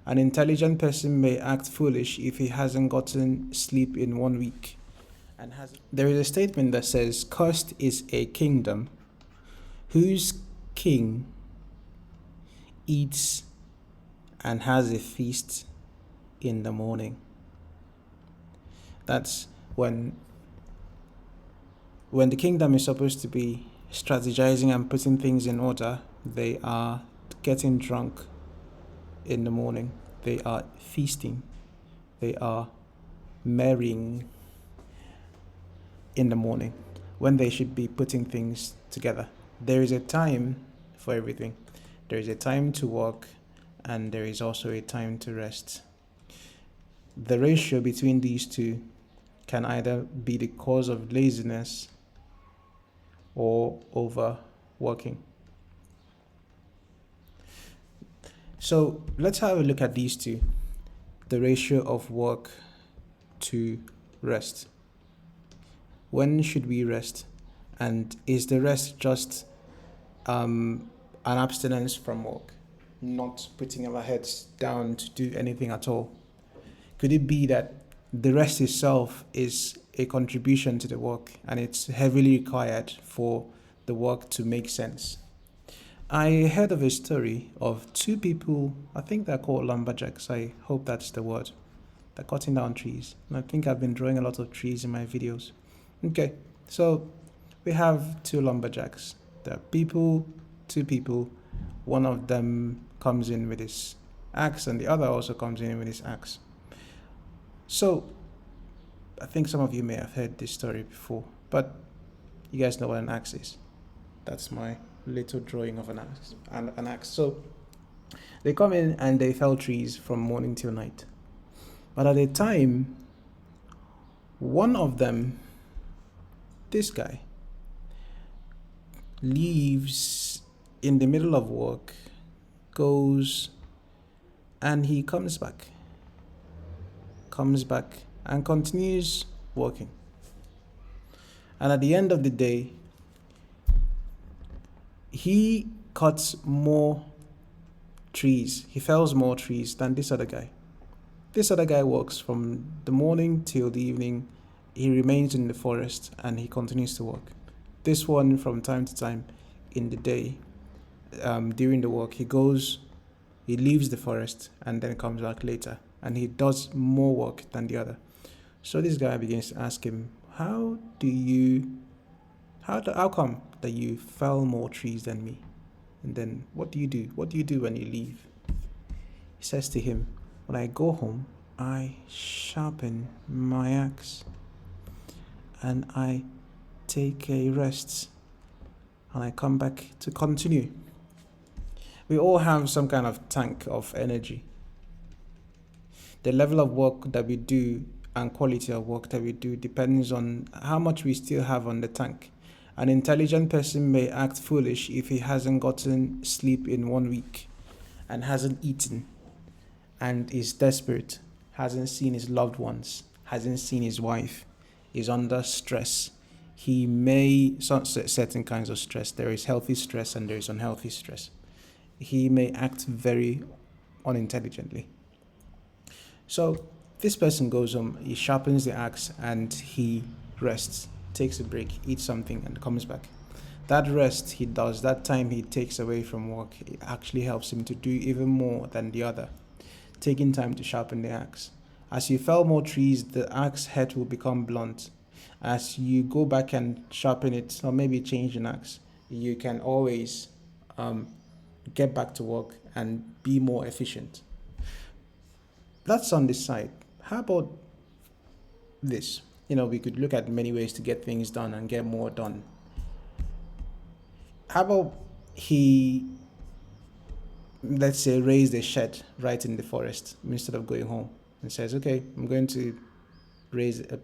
An intelligent person may act foolish if he hasn't gotten sleep in 1 week. There is a statement that says, "Cursed is a kingdom whose king eats and has a feast in the morning." That's when the kingdom is supposed to be strategizing and putting things in order, they are getting drunk in the morning. They are feasting. They are marrying in the morning when they should be putting things together. There is a time for everything. There is a time to work and there is also a time to rest. The ratio between these two can either be the cause of laziness or overworking. So let's have a look at these two, the ratio of work to rest. When should we rest? And is the rest just an abstinence from work, not putting our heads down to do anything at all? Could it be that the rest itself is a contribution to the work and it's heavily required for the work to make sense? I heard of a story of two people, I think they're called lumberjacks, I hope that's the word. They're cutting down trees. And I think I've been drawing a lot of trees in my videos. Okay, so we have two lumberjacks. There are two people. One of them comes in with his axe and the other also comes in with his axe. So I think some of you may have heard this story before, but you guys know what an axe is. That's my little drawing of an axe. So they come in and they fell trees from morning till night. But at a time, one of them, this guy, leaves in the middle of work, goes, and he comes back and continues working. And at the end of the day, he cuts more trees, he fells more trees than this other guy. This other guy works from the morning till the evening. He remains in the forest and he continues to work. This one, from time to time in the day, during the work, he leaves the forest and then comes back later, and he does more work than the other. So this guy begins to ask him, how come that you fell more trees than me? And then what do you do? What do you do when you leave? He says to him, when I go home, I sharpen my axe and I take a rest and I come back to continue. We all have some kind of tank of energy. The level of work that we do and quality of work that we do depends on how much we still have on the tank. An intelligent person may act foolish if he hasn't gotten sleep in 1 week and hasn't eaten and is desperate, hasn't seen his loved ones, hasn't seen his wife, is under stress. He may, certain kinds of stress, there is healthy stress and there is unhealthy stress. He may act very unintelligently. So this person goes home, he sharpens the axe and he rests, takes a break, eats something and comes back. That rest he does, that time he takes away from work, it actually helps him to do even more than the other, taking time to sharpen the axe. As you fell more trees, the axe head will become blunt. As you go back and sharpen it, or maybe change an axe, you can always get back to work and be more efficient. That's on this side. How about this? We could look at many ways to get things done and get more done. How about he, let's say, raised a shed right in the forest instead of going home and says, okay, I'm going to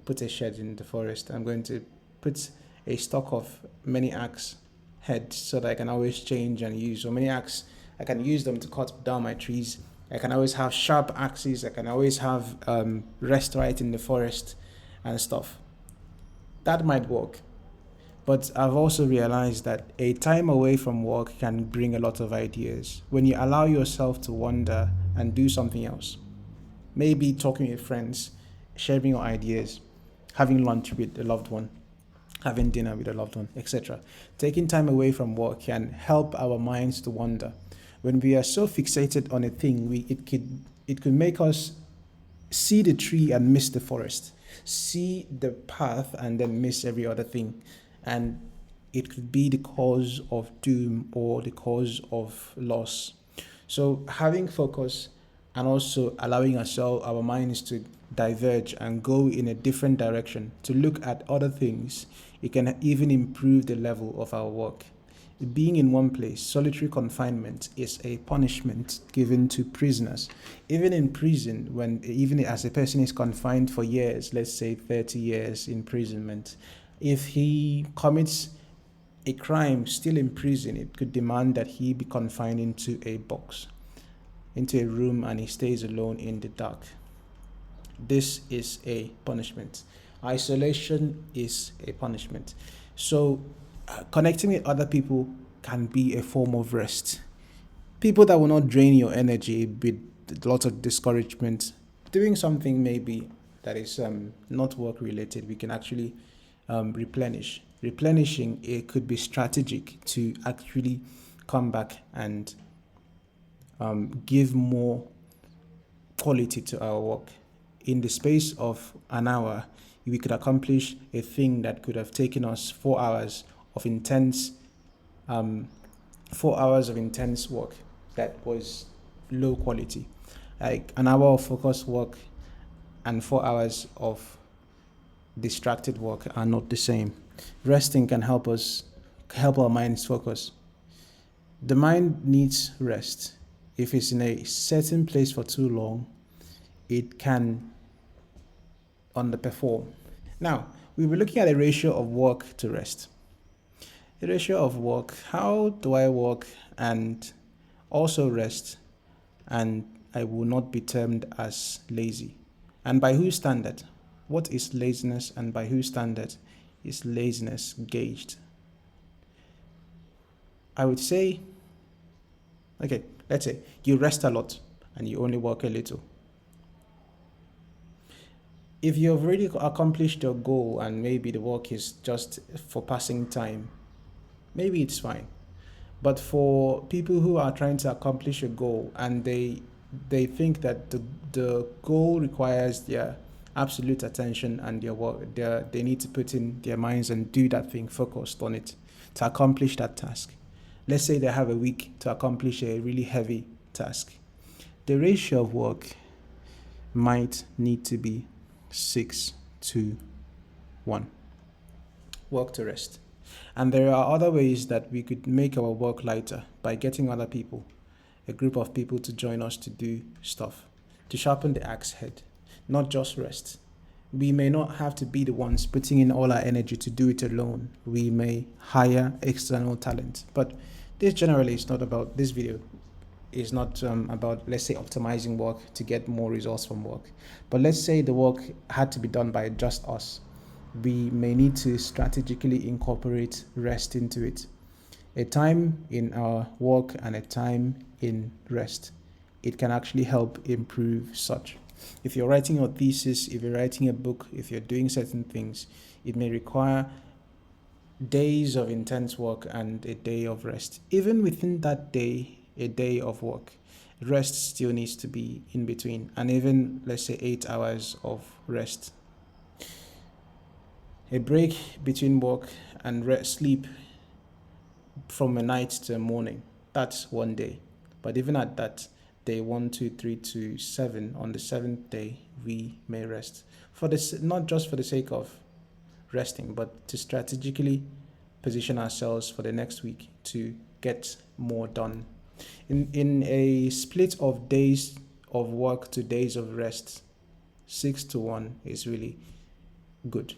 put a shed in the forest. I'm going to put a stock of many axe heads so that I can always change and use. So many axe, I can use them to cut down my trees. I can always have sharp axes. I can always have rest right in the forest and stuff. That might work. But I've also realized that a time away from work can bring a lot of ideas. When you allow yourself to wander and do something else. Maybe talking with friends, sharing your ideas, having lunch with a loved one, having dinner with a loved one, etc. Taking time away from work can help our minds to wander. When we are so fixated on a thing, it could make us see the tree and miss the forest, see the path and then miss every other thing. And it could be the cause of doom or the cause of loss. So having focus and also allowing ourselves, our minds to diverge and go in a different direction, to look at other things, it can even improve the level of our work. Being in one place, solitary confinement, is a punishment given to prisoners. Even in prison, even as a person is confined for years, let's say 30 years imprisonment, if he commits a crime still in prison, it could demand that he be confined into a box, into a room, and he stays alone in the dark. This is a punishment. Isolation is a punishment. So, connecting with other people can be a form of rest. People that will not drain your energy with lots of discouragement. Doing something maybe that is not work related, we can actually replenish. Replenishing, it could be strategic to actually come back and give more quality to our work. In the space of an hour, we could accomplish a thing that could have taken us 4 hours of intense, 4 hours of intense work that was low quality. Like an hour of focused work and 4 hours of distracted work are not the same. Resting can help our minds focus. The mind needs rest. If it's in a certain place for too long, it can underperform. Now, we were looking at a ratio of work to rest. The ratio of work, how do I work and also rest, and I will not be termed as lazy? And by whose standard? What is laziness, and by whose standard is laziness gauged? I would say, okay, let's say you rest a lot and you only work a little. If you've already accomplished your goal and maybe the work is just for passing time, maybe it's fine. But for people who are trying to accomplish a goal and they think that the goal requires their absolute attention and their work, they need to put in their minds and do that thing, focused on it to accomplish that task. Let's say they have a week to accomplish a really heavy task. The ratio of work might need to be 6-1. Work to rest. And there are other ways that we could make our work lighter by getting other people, a group of people, to join us to do stuff, to sharpen the axe head, not just rest. We may not have to be the ones putting in all our energy to do it alone. We may hire external talent. But this generally is not about, this video is not about, let's say, optimizing work to get more results from work. But let's say the work had to be done by just us. We may need to strategically incorporate rest into it. A time in our work and a time in rest. It can actually help improve such. If you're writing your thesis, if you're writing a book, if you're doing certain things, it may require days of intense work and a day of rest. Even within that day, a day of work, rest still needs to be in between, and even, let's say, 8 hours of rest. A break between work and sleep from a night to a morning, that's one day. But even at that, day 1, 2, 3 to 7, on the 7th day, we may rest. For this, not just for the sake of resting, but to strategically position ourselves for the next week to get more done. In a split of days of work to days of rest, 6-1 is really good.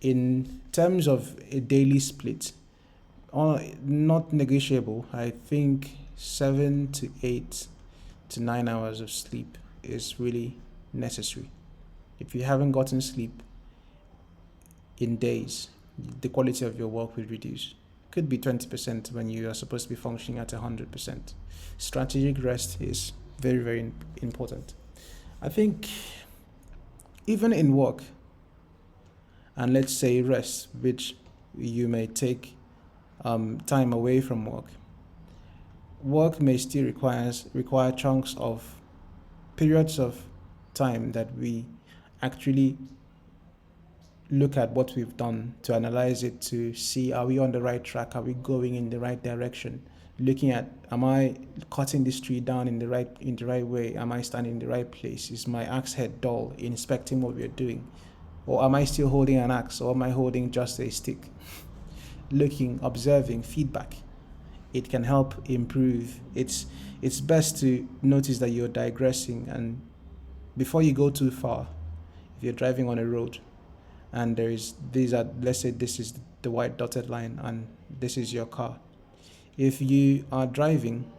In terms of a daily split, not negotiable, I think 7 to 8 to 9 hours of sleep is really necessary. If you haven't gotten sleep in days, the quality of your work will reduce. Could be 20% when you are supposed to be functioning at 100%. Strategic rest is Very, very important. I think even in work, and let's say rest, which you may take time away from work, work may still require chunks of periods of time that we actually look at what we've done, to analyze it, to see, are we on the right track, are we going in the right direction, looking at, am I cutting this tree down in the right way, am I standing in the right place, is my axe head dull, inspecting what we're doing, or am I still holding an axe, or am I holding just a stick? Looking, observing, feedback, it can help improve. It's best to notice that you're digressing, and before you go too far, if you're driving on a road and let's say this is the white dotted line and this is your car, if you are driving,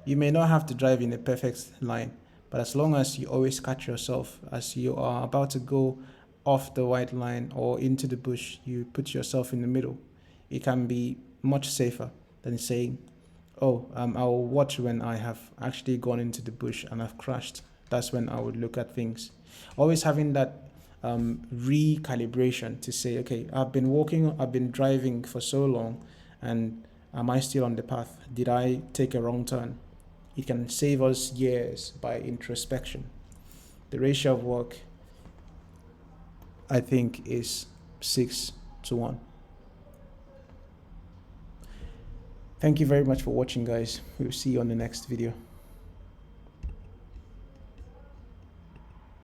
you may not have to drive in a perfect line, but as long as you always catch yourself as you are about to go off the white line or into the bush, you put yourself in the middle, it can be much safer than saying, oh, I'll watch when I have actually gone into the bush and I've crashed. That's when I would look at things. Always having that recalibration to say, okay, I've been driving for so long, and am I still on the path? Did I take a wrong turn? It can save us years by introspection. The ratio of work, I think, is 6-1. Thank you very much for watching, guys. We'll see you on the next video.